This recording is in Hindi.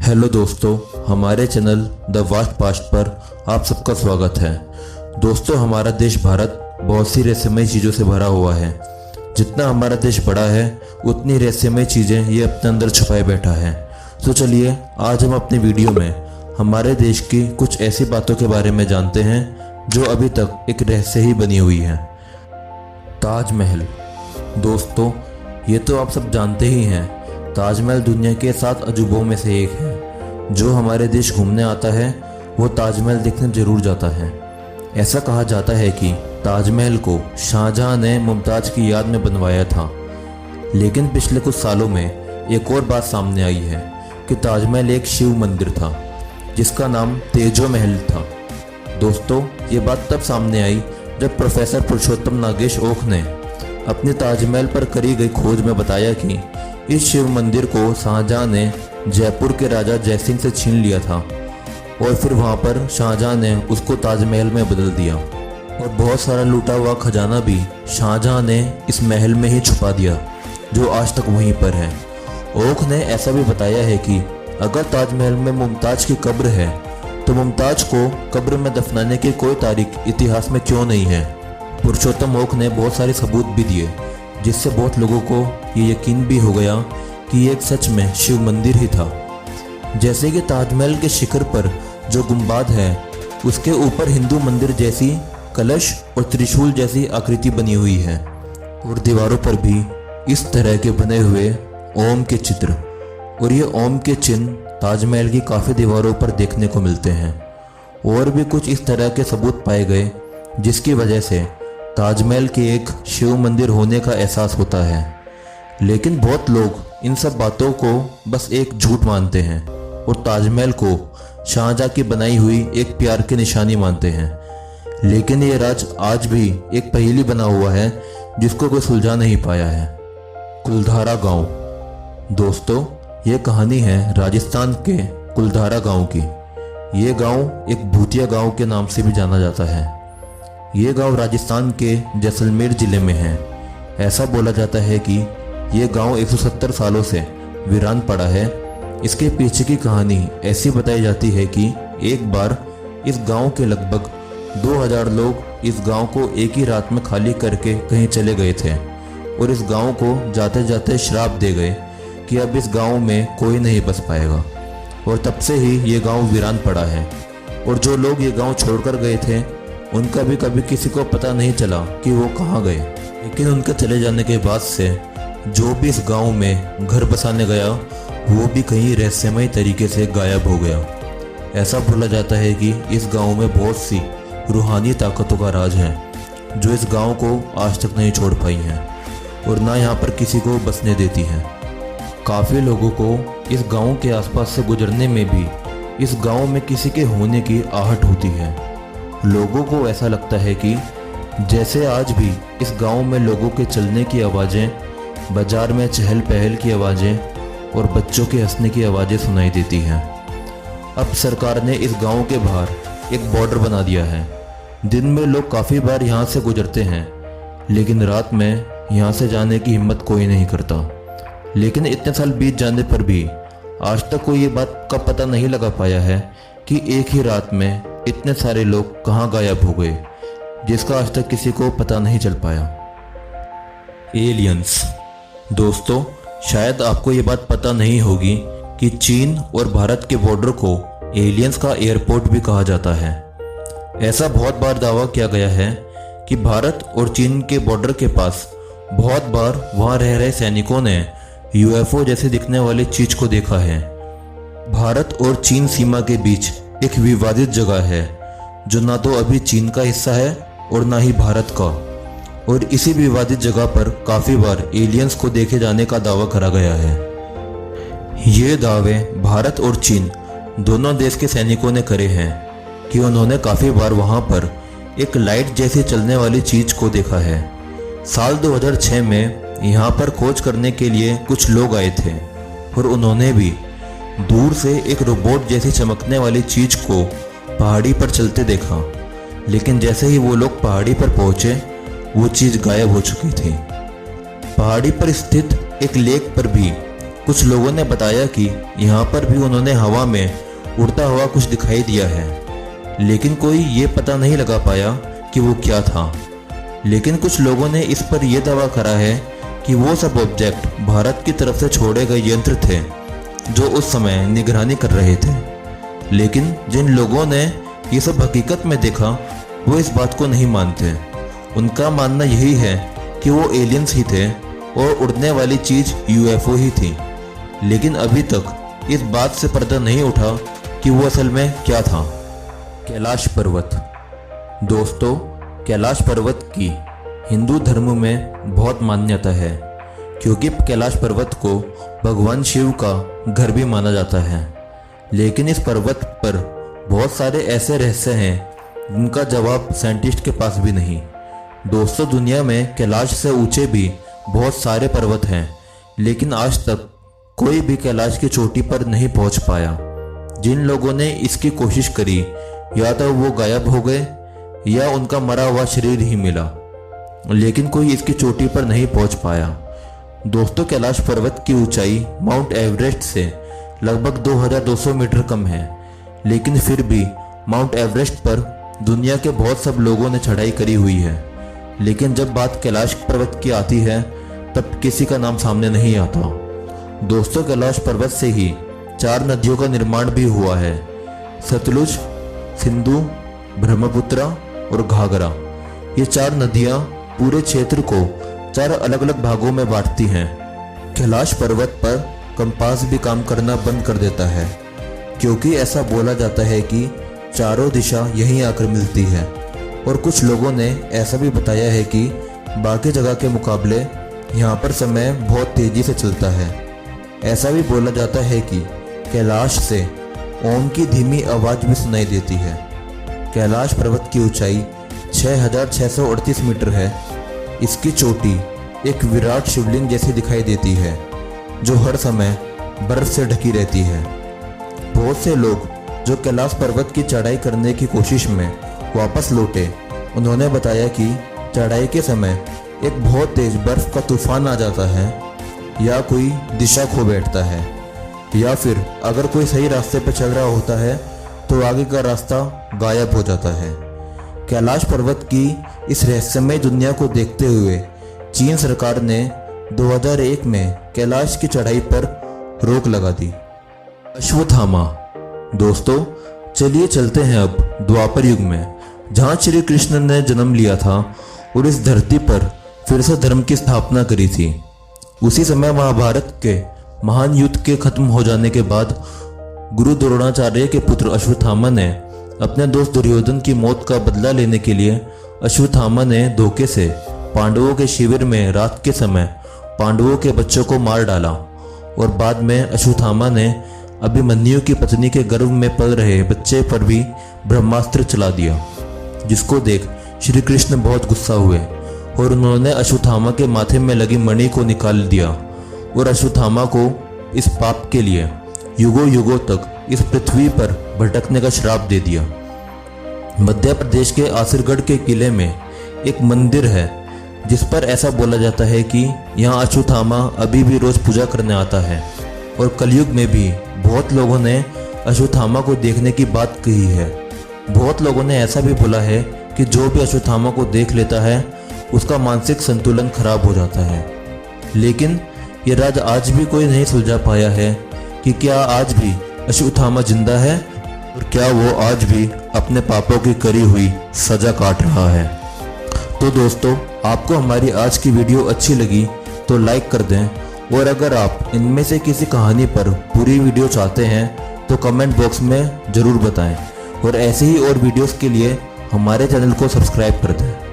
हेलो दोस्तों, हमारे चैनल द वास्ट पास्ट पर आप सबका स्वागत है। दोस्तों, हमारा देश भारत बहुत सी रहस्यमय चीज़ों से भरा हुआ है। जितना हमारा देश बड़ा है उतनी रहस्यमय चीज़ें ये अपने अंदर छुपाए बैठा है। तो चलिए आज हम अपने वीडियो में हमारे देश की कुछ ऐसी बातों के बारे में जानते हैं जो अभी तक एक रहस्य ही बनी हुई है। ताजमहल। दोस्तों, ये तो आप सब जानते ही हैं, ताजमहल दुनिया के 7 अजूबों में से एक है। जो हमारे देश घूमने आता है वो ताजमहल देखने जरूर जाता है। ऐसा कहा जाता है कि ताजमहल को शाहजहां ने मुमताज़ की याद में बनवाया था। लेकिन पिछले कुछ सालों में एक और बात सामने आई है कि ताजमहल एक शिव मंदिर था जिसका नाम तेजो महल था। दोस्तों, ये बात तब सामने आई जब प्रोफेसर पुरुषोत्तम नागेश ओक ने अपने ताजमहल पर करी गई खोज में बताया कि इस शिव मंदिर को शाहजहां ने जयपुर के राजा जयसिंह से छीन लिया था और फिर वहां पर शाहजहां ने उसको ताजमहल में बदल दिया और बहुत सारा लूटा हुआ खजाना भी शाहजहां ने इस महल में ही छुपा दिया जो आज तक वहीं पर है। ओक ने ऐसा भी बताया है कि अगर ताजमहल में मुमताज की कब्र है तो मुमताज को कब्र में दफनाने की कोई तारीख इतिहास में क्यों नहीं है। पुरुषोत्तम ओक ने बहुत सारे सबूत भी दिए जिससे बहुत लोगों को ये यकीन भी हो गया कि ये एक सच में शिव मंदिर ही था। जैसे कि ताजमहल के शिखर पर जो गुंबद है उसके ऊपर हिंदू मंदिर जैसी कलश और त्रिशूल जैसी आकृति बनी हुई है और दीवारों पर भी इस तरह के बने हुए ओम के चित्र और ये ओम के चिन्ह ताजमहल की काफ़ी दीवारों पर देखने को मिलते हैं। और भी कुछ इस तरह के सबूत पाए गए जिसकी वजह से ताजमहल के एक शिव मंदिर होने का एहसास होता है। लेकिन बहुत लोग इन सब बातों को बस एक झूठ मानते हैं और ताजमहल को शाहजहां की बनाई हुई एक प्यार की निशानी मानते हैं। लेकिन ये राज आज भी एक पहेली बना हुआ है जिसको कोई सुलझा नहीं पाया है। कुलधारा गांव। दोस्तों, ये कहानी है राजस्थान के कुलधारा गांव की। ये गांव एक भूतिया गांव के नाम से भी जाना जाता है। ये गांव राजस्थान के जैसलमेर जिले में है। ऐसा बोला जाता है कि ये गांव 170 सालों से वीरान पड़ा है। इसके पीछे की कहानी ऐसी बताई जाती है कि एक बार इस गांव के लगभग 2000 लोग इस गांव को एक ही रात में खाली करके कहीं चले गए थे और इस गांव को जाते जाते श्राप दे गए कि अब इस गांव में कोई नहीं बस पाएगा। और तब से ही ये गांव वीरान पड़ा है और जो लोग ये गांव छोड़कर गए थे उनका भी कभी किसी को पता नहीं चला कि वो कहाँ गए। लेकिन उनके चले जाने के बाद से जो भी इस गांव में घर बसाने गया वो भी कहीं रहस्यमय तरीके से गायब हो गया। ऐसा बोला जाता है कि इस गांव में बहुत सी रूहानी ताकतों का राज है जो इस गांव को आज तक नहीं छोड़ पाई हैं और ना यहाँ पर किसी को बसने देती हैं। काफ़ी लोगों को इस गांव के आसपास से गुजरने में भी इस गांव में किसी के होने की आहट होती है। लोगों को ऐसा लगता है कि जैसे आज भी इस गांव में लोगों के चलने की आवाज़ें, बाजार में चहल पहल की आवाज़ें और बच्चों के हंसने की आवाज़ें सुनाई देती हैं। अब सरकार ने इस गांव के बाहर एक बॉर्डर बना दिया है। दिन में लोग काफ़ी बार यहाँ से गुजरते हैं लेकिन रात में यहाँ से जाने की हिम्मत कोई नहीं करता। लेकिन इतने साल बीत जाने पर भी आज तक कोई ये बात का पता नहीं लगा पाया है कि एक ही रात में इतने सारे लोग कहाँ गायब हो गए जिसका आज तक किसी को पता नहीं चल पाया। एलियंस। दोस्तों, शायद आपको ये बात पता नहीं होगी कि चीन और भारत के बॉर्डर को एलियंस का एयरपोर्ट भी कहा जाता है। ऐसा बहुत बार दावा किया गया है कि भारत और चीन के बॉर्डर के पास बहुत बार वहाँ रह रहे सैनिकों ने यूएफओ जैसे दिखने वाली चीज को देखा है। भारत और चीन सीमा के बीच एक विवादित जगह है जो ना तो अभी चीन का हिस्सा है और ना ही भारत का, और इसी विवादित जगह पर काफ़ी बार एलियंस को देखे जाने का दावा करा गया है। ये दावे भारत और चीन दोनों देश के सैनिकों ने करे हैं कि उन्होंने काफ़ी बार वहाँ पर एक लाइट जैसी चलने वाली चीज को देखा है। साल 2006 में यहाँ पर खोज करने के लिए कुछ लोग आए थे और उन्होंने भी दूर से एक रोबोट जैसी चमकने वाली चीज को पहाड़ी पर चलते देखा। लेकिन जैसे ही वो लोग पहाड़ी पर पहुंचे वो चीज गायब हो चुकी थी। पहाड़ी पर स्थित एक लेक पर भी कुछ लोगों ने बताया कि यहाँ पर भी उन्होंने हवा में उड़ता हुआ कुछ दिखाई दिया है, लेकिन कोई ये पता नहीं लगा पाया कि वो क्या था। लेकिन कुछ लोगों ने इस पर यह दावा करा है कि वो सब ऑब्जेक्ट भारत की तरफ से छोड़े गए यंत्र थे जो उस समय निगरानी कर रहे थे। लेकिन जिन लोगों ने ये सब हकीकत में देखा वो इस बात को नहीं मानते। उनका मानना यही है कि वो एलियंस ही थे और उड़ने वाली चीज़ यूएफओ ही थी। लेकिन अभी तक इस बात से पर्दा नहीं उठा कि वो असल में क्या था। कैलाश पर्वत। दोस्तों, कैलाश पर्वत की हिंदू धर्म में बहुत मान्यता है, क्योंकि कैलाश पर्वत को भगवान शिव का घर भी माना जाता है। लेकिन इस पर्वत पर बहुत सारे ऐसे रहस्य हैं जिनका जवाब साइंटिस्ट के पास भी नहीं। दोस्तों, दुनिया में कैलाश से ऊंचे भी बहुत सारे पर्वत हैं, लेकिन आज तक कोई भी कैलाश की चोटी पर नहीं पहुंच पाया। जिन लोगों ने इसकी कोशिश करी या तो वो गायब हो गए या उनका मरा हुआ शरीर ही मिला, लेकिन कोई इसकी चोटी पर नहीं पहुंच पाया। दोस्तों, कैलाश पर्वत की ऊंचाई माउंट एवरेस्ट से लगभग 2200 मीटर कम है, लेकिन फिर भी माउंट एवरेस्ट पर दुनिया के बहुत सब लोगों ने चढ़ाई करी हुई है। लेकिन जब बात कैलाश पर्वत की आती है तब किसी का नाम सामने नहीं आता। दोस्तों, कैलाश पर्वत से ही 4 नदियों का निर्माण भी हुआ है: सतलुज, सिंधु, ब्रह्मपुत्र और घाघरा। ये 4 नदियां पूरे क्षेत्र को 4 अलग अलग भागों में बांटती हैं। कैलाश पर्वत पर कंपास भी काम करना बंद कर देता है, क्योंकि ऐसा बोला जाता है कि चारों दिशा यहीं आकर मिलती है। और कुछ लोगों ने ऐसा भी बताया है कि बाकी जगह के मुकाबले यहाँ पर समय बहुत तेजी से चलता है। ऐसा भी बोला जाता है कि कैलाश से ओम की धीमी आवाज़ भी सुनाई देती है। कैलाश पर्वत की ऊंचाई 6638 मीटर है। इसकी चोटी एक विराट शिवलिंग जैसी दिखाई देती है, जो हर समय बर्फ से ढकी रहती है। बहुत से लोग जो कैलाश पर्वत की चढ़ाई करने की कोशिश में वापस लौटे, उन्होंने बताया कि चढ़ाई के समय एक बहुत तेज बर्फ का तूफान आ जाता है, या कोई दिशा खो बैठता है, या फिर अगर कोई सही रास्ते पर चल रहा होता है तो आगे का रास्ता गायब हो जाता है। कैलाश पर्वत की इस रहस्यमय दुनिया को देखते हुए चीन सरकार ने 2001 में कैलाश की चढ़ाई पर रोक लगा दी। अश्वत्थामा। दोस्तों, चलिए चलते हैं अब द्वापर युग में, जहाँ श्री कृष्ण ने जन्म लिया था और इस धरती पर फिर से धर्म की स्थापना करी थी। उसी समय महाभारत के महान युद्ध के खत्म हो जाने के बाद गुरु द्रोणाचार्य के पुत्र अश्वत्थामा ने अपने दोस्त दुर्योधन की मौत का बदला लेने के लिए अश्वत्थामा ने धोखे से पांडवों के शिविर में रात के समय पांडवों के बच्चों को मार डाला। और बाद में अश्वत्थामा ने अभिमन्यु की पत्नी के गर्भ में पल रहे बच्चे पर भी ब्रह्मास्त्र चला दिया, जिसको देख श्री कृष्ण बहुत गुस्सा हुए और उन्होंने अश्वत्थामा के माथे में लगी मणि को निकाल दिया और अश्वत्थामा को इस पाप के लिए युगों युगों तक इस पृथ्वी पर भटकने का श्राप दे दिया। मध्य प्रदेश के आसिरगढ़ के किले में एक मंदिर है, जिस पर ऐसा बोला जाता है कि यहाँ अश्वत्थामा अभी भी रोज पूजा करने आता है। और कलयुग में भी बहुत लोगों ने अश्वत्थामा को देखने की बात कही है। बहुत लोगों ने ऐसा भी बोला है कि जो भी अश्वत्थामा को देख लेता है उसका मानसिक संतुलन खराब हो जाता है। लेकिन ये राज आज भी कोई नहीं सुलझा पाया है कि क्या आज भी अश्वत्थामा जिंदा है और क्या वो आज भी अपने पापों की करी हुई सजा काट रहा है। तो दोस्तों, आपको हमारी आज की वीडियो अच्छी लगी तो लाइक कर दें, और अगर आप इनमें से किसी कहानी पर पूरी वीडियो चाहते हैं तो कमेंट बॉक्स में ज़रूर बताएं, और ऐसे ही और वीडियोस के लिए हमारे चैनल को सब्सक्राइब कर दें।